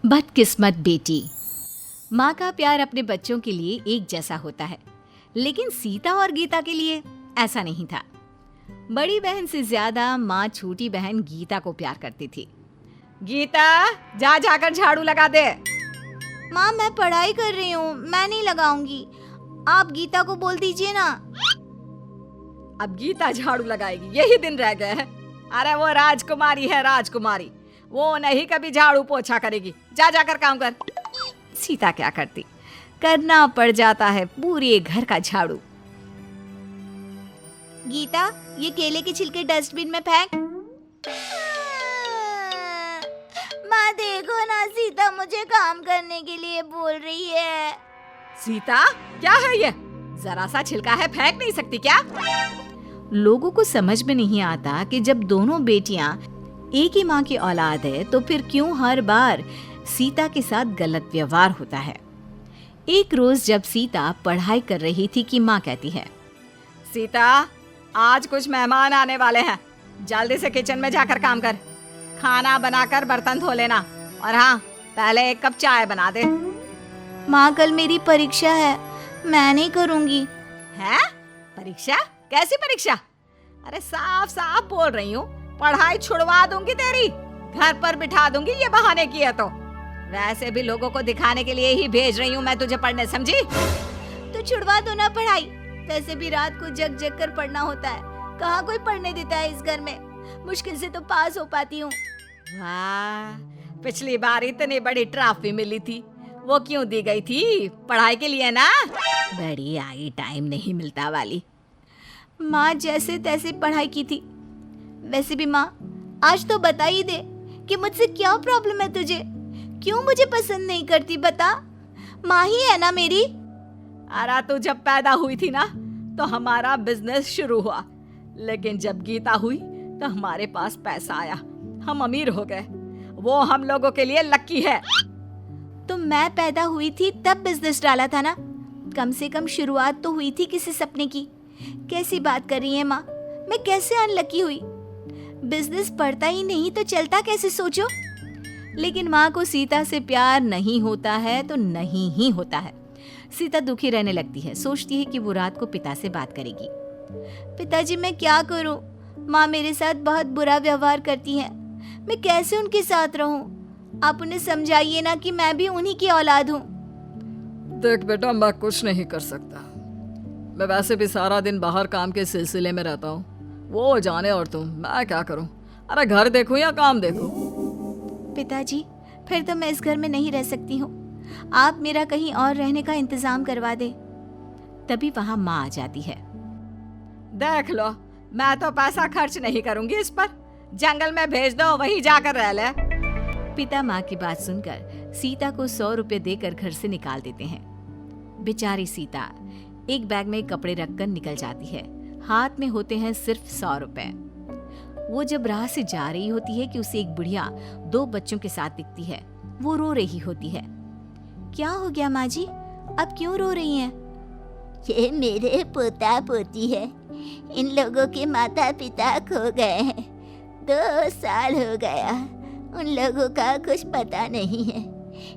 बदकिस्मत बेटी। माँ का प्यार अपने बच्चों के लिए एक जैसा होता है, लेकिन सीता और गीता के लिए ऐसा नहीं था। बड़ी बहन से ज्यादा माँ छोटी बहन गीता को प्यार करती थी। गीता, जा जाकर झाड़ू लगा दे। माँ मैं पढ़ाई कर रही हूँ, मैं नहीं लगाऊंगी। आप गीता को बोल दीजिए ना। अब गीता झाड़ू लगाएगी, यही दिन रह गए हैं। अरे वो राजकुमारी है, राजकुमारी, वो नहीं कभी झाड़ू पोछा करेगी। जा जाकर काम कर। सीता क्या करती, करना पड़ जाता है पूरे घर का झाड़ू। गीता, ये केले के छिलके डस्टबिन में फेंक। माँ देखो ना, सीता मुझे काम करने के लिए बोल रही है। सीता, क्या है ये? जरा सा छिलका है, फेंक नहीं सकती क्या? लोगों को समझ में नहीं आता कि जब दोनों बेटियां एक ही माँ की औलाद है तो फिर क्यों हर बार सीता के साथ गलत व्यवहार होता है। एक रोज जब सीता पढ़ाई कर रही थी कि माँ कहती है, सीता, आज कुछ मेहमान आने वाले हैं, जल्दी से किचन में जाकर काम कर। खाना बनाकर बर्तन धो लेना, और हाँ, पहले एक कप चाय बना दे। माँ कल मेरी परीक्षा है, मैं नहीं करूँगी। है? परीक्षा? कैसी परीक्षा? अरे साफ साफ बोल रही हूँ, पढ़ाई छुड़वा दूंगी तेरी, घर पर बिठा दूंगी ये बहाने किए तो। वैसे भी लोगों को दिखाने के लिए ही भेज रही हूँ मैं तुझे पढ़ने, समझी? तो छुड़वा दो ना पढ़ाई, वैसे भी रात को जग जग कर पढ़ना होता है, कहाँ कोई पढ़ने देता है इस घर में। मुश्किल से तो पास हो पाती हूँ। वाह, पिछली बार इतनी बड़ी ट्रॉफी मिली थी, वो क्यों दी गई थी? पढ़ाई के लिए ना, बड़ी आई टाइम नहीं मिलता वाली। माँ जैसे तैसे पढ़ाई की थी। वैसे भी माँ, आज तो बता ही दे कि मुझसे क्या प्रॉब्लम है तुझे, क्यों मुझे पसंद नहीं करती, बता। माँ ही है ना मेरी। अरे तू जब पैदा हुई थी ना तो हमारा बिजनेस शुरू हुआ, लेकिन जब गीता हुई तो हमारे पास पैसा आया, हम अमीर हो गए। वो हम लोगों के लिए लकी है। तो मैं पैदा हुई थी तब बिजनेस डाला था ना, कम से कम शुरुआत तो हुई थी किसी सपने की। कैसी बात कर रही है माँ, मैं कैसे अनलकी हुई? बिजनेस पढ़ता ही नहीं तो चलता कैसे, सोचो। लेकिन माँ को सीता से प्यार नहीं होता है तो नहीं ही होता है। सीता दुखी रहने लगती है, सोचती है कि वो रात को पिता से बात करेगी। पिताजी, मैं क्या करूं? माँ मेरे साथ बहुत बुरा व्यवहार करती हैं, मैं कैसे उनके साथ रहूं? आप उन्हें समझाइए ना कि मैं भी उन्हीं की औलाद हूँ। देख बेटा, मैं कुछ नहीं कर सकता, मैं वैसे भी सारा दिन बाहर काम के सिलसिले में रहता हूँ, वो जाने और तुम, मैं क्या करूँ? अरे घर देखूं या काम देखूं? पिताजी, फिर तो मैं इस घर में नहीं रह सकती हूँ, आप मेरा कहीं और रहने का इंतजाम करवा दे। तभी वहाँ माँ आ जाती है। देख लो, मैं तो पैसा खर्च नहीं करूंगी इस पर, जंगल में भेज दो, वहीं जाकर रह ले। पिता माँ की बात सुनकर सीता को 100 रुपए देकर घर से निकाल देते हैं। बेचारी सीता एक बैग में कपड़े रखकर निकल जाती है, हाथ में होते हैं सिर्फ 100 रुपए। वो जब राह से जा रही होती है कि उसे एक बुढ़िया 2 बच्चों के साथ दिखती है। वो रो रही होती है। क्या हो गया माँ जी, आप क्यों रो रही हैं? ये मेरे पोता पोती है, इन लोगों के माता पिता खो गए हैं, 2 साल हो गया। उन लोगों का कुछ पता नहीं है,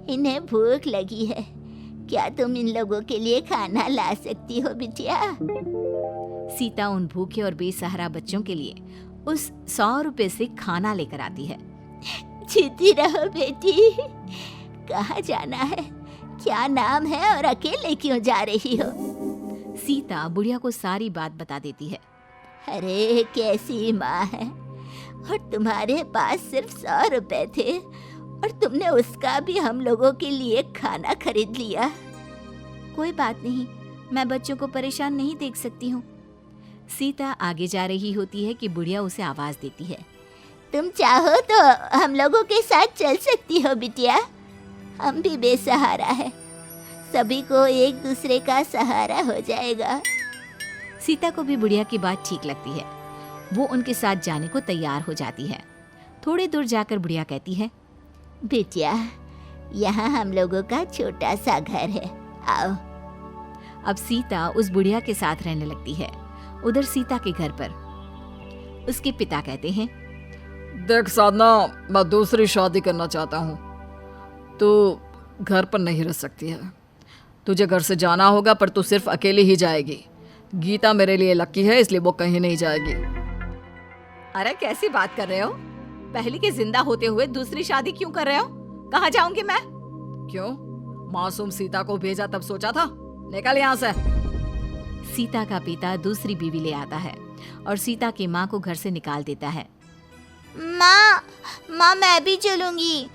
इन्हें भूख लगी है, क्या तुम इन लोगों के लिए खाना ला सकती हो बिटिया? सीता उन भूखे और बेसहारा बच्चों के लिए उस 100 रुपए से खाना लेकर आती है। जीती रहो बेटी। कहाँ जाना है, क्या नाम है और अकेले क्यों जा रही हो? सीता बुढ़िया को सारी बात बता देती है। अरे कैसी माँ है, और तुम्हारे पास सिर्फ 100 रुपए थे और तुमने उसका भी हम लोगों के लिए खाना खरीद लिया। कोई बात नहीं, मैं बच्चों को परेशान नहीं देख सकती हूँ। सीता आगे जा रही होती है कि बुढ़िया उसे आवाज देती है। तुम चाहो तो हम लोगों के साथ चल सकती हो बिटिया, हम भी बेसहारा है, सभी को एक दूसरे का सहारा हो जाएगा। सीता को भी बुढ़िया की बात ठीक लगती है, वो उनके साथ जाने को तैयार हो जाती है। थोड़ी दूर जाकर बुढ़िया कहती है, बिटिया, यहाँ हम लोगों का छोटा सा घर है, आओ। अब सीता उस बुढ़िया के साथ रहने लगती है। उधर सीता के घर पर उसके पिता कहते हैं, देख साधना, मैं दूसरी शादी करना चाहता हूँ। तू घर पर नहीं रह सकती है। तुझे घर से जाना होगा, पर तू सिर्फ अकेली ही जाएगी। गीता मेरे लिए लकी है, इसलिए वो कहीं नहीं जाएगी। अरे कैसी बात कर रहे हो? पहली के जिंदा होते हुए दूसरी शादी क्यों कर रहे हो? कहाँ जाऊंगी मैं? क्यों? मासूम सीता को भेजा तब सोचा था? निकल यहाँ से। सीता का पिता दूसरी बीवी ले आता है और सीता की माँ को घर से निकाल देता है। माँ मैं भी चलूंगी।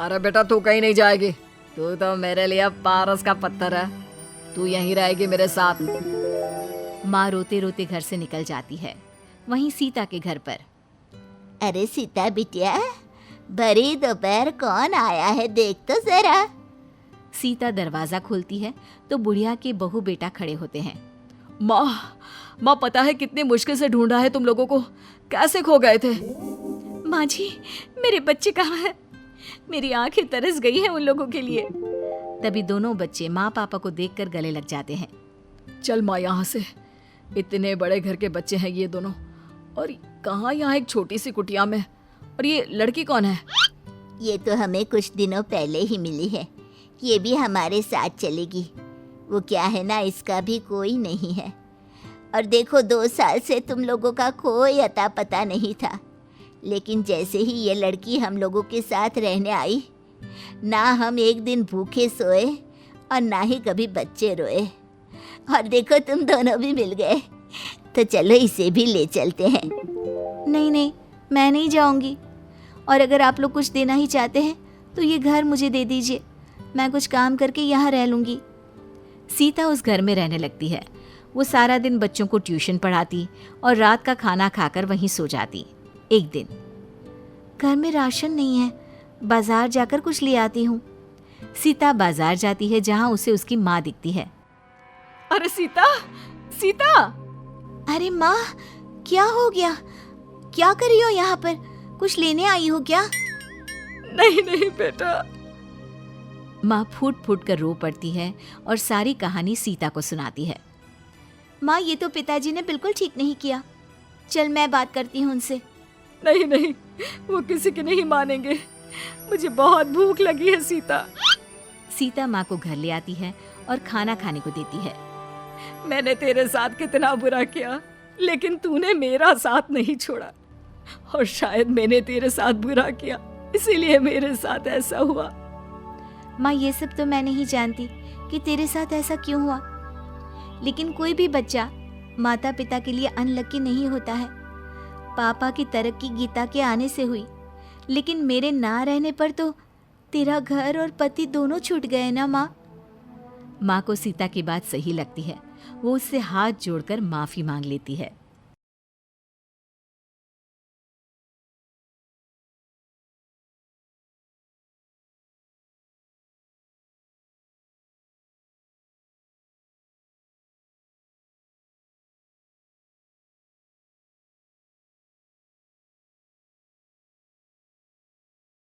अरे बेटा, तू कहीं नहीं जाएगी। तू तो मेरे लिए पारस का पत्थर है। तू यहीं रहेगी मेरे साथ। माँ रोते रोते घर से निकल जाती है। वहीं सीता के घर पर अरे सीता बिटिया, बड़ी दोपहर कौन आया है, देख तो जरा। सीता दरवाजा खोलती है तो बुढ़िया के बहू बेटा खड़े होते हैं। माँ पता है कितनी मुश्किल से ढूंढा है तुम लोगों को। कैसे खो गए थे? माँ जी, मेरे बच्चे कहाँ हैं? मेरी आंखें तरस गई हैं उन लोगों के लिए। तभी दोनों बच्चे माँ पापा को देखकर गले लग जाते हैं। चल माँ यहाँ से। इतने बड़े घर के बच्चे हैं ये दोनों, और कहाँ यहाँ एक छोटी सी कुटिया में। और ये लड़की कौन है? ये तो हमें कुछ दिनों पहले ही मिली है। ये भी हमारे साथ चलेगी। वो क्या है ना, इसका भी कोई नहीं है। और देखो 2 साल से तुम लोगों का कोई अता पता नहीं था, लेकिन जैसे ही ये लड़की हम लोगों के साथ रहने आई, ना हम एक दिन भूखे सोए और ना ही कभी बच्चे रोए। और देखो तुम दोनों भी मिल गए, तो चलो इसे भी ले चलते हैं। नहीं, मैं नहीं जाऊंगी। और अगर आप लोग कुछ देना ही चाहते हैं तो ये घर मुझे दे दीजिए। मैं कुछ काम करके यहाँ रह लूँगी। सीता उस घर में रहने लगती है। वो सारा दिन बच्चों को ट्यूशन पढ़ाती और रात का खाना खाकर वहीं सो जाती। एक दिन, घर में राशन नहीं है, बाजार जाकर कुछ ले आती हूँ। सीता बाजार जाती है जहाँ उसे उसकी माँ दिखती है। अरे सीता, सीता! अरे माँ, क्या हो गया? क्या कर रही हो यहाँ पर? कुछ लेने आई हो क्या? नहीं बेटा। माँ फूट फूट कर रो पड़ती है और सारी कहानी सीता को सुनाती है। माँ, ये तो पिताजी ने बिल्कुल ठीक नहीं किया। चल मैं बात करती हूँ उनसे। नहीं, वो किसी के नहीं मानेंगे। मुझे बहुत भूख लगी है सीता। सीता माँ को घर ले आती है और खाना खाने को देती है। मैंने तेरे साथ कितना बुरा किया, लेकिन तूने मेरा साथ नहीं छोड़ा। और शायद मैंने तेरे साथ बुरा किया, इसीलिए मेरे साथ ऐसा हुआ। माँ, ये सब तो मैं नहीं जानती कि तेरे साथ ऐसा क्यों हुआ, लेकिन कोई भी बच्चा माता पिता के लिए अनलकी नहीं होता है। पापा की तरक्की गीता के आने से हुई, लेकिन मेरे ना रहने पर तो तेरा घर और पति दोनों छूट गए ना माँ। माँ को सीता की बात सही लगती है। वो उससे हाथ जोड़कर माफी मांग लेती है।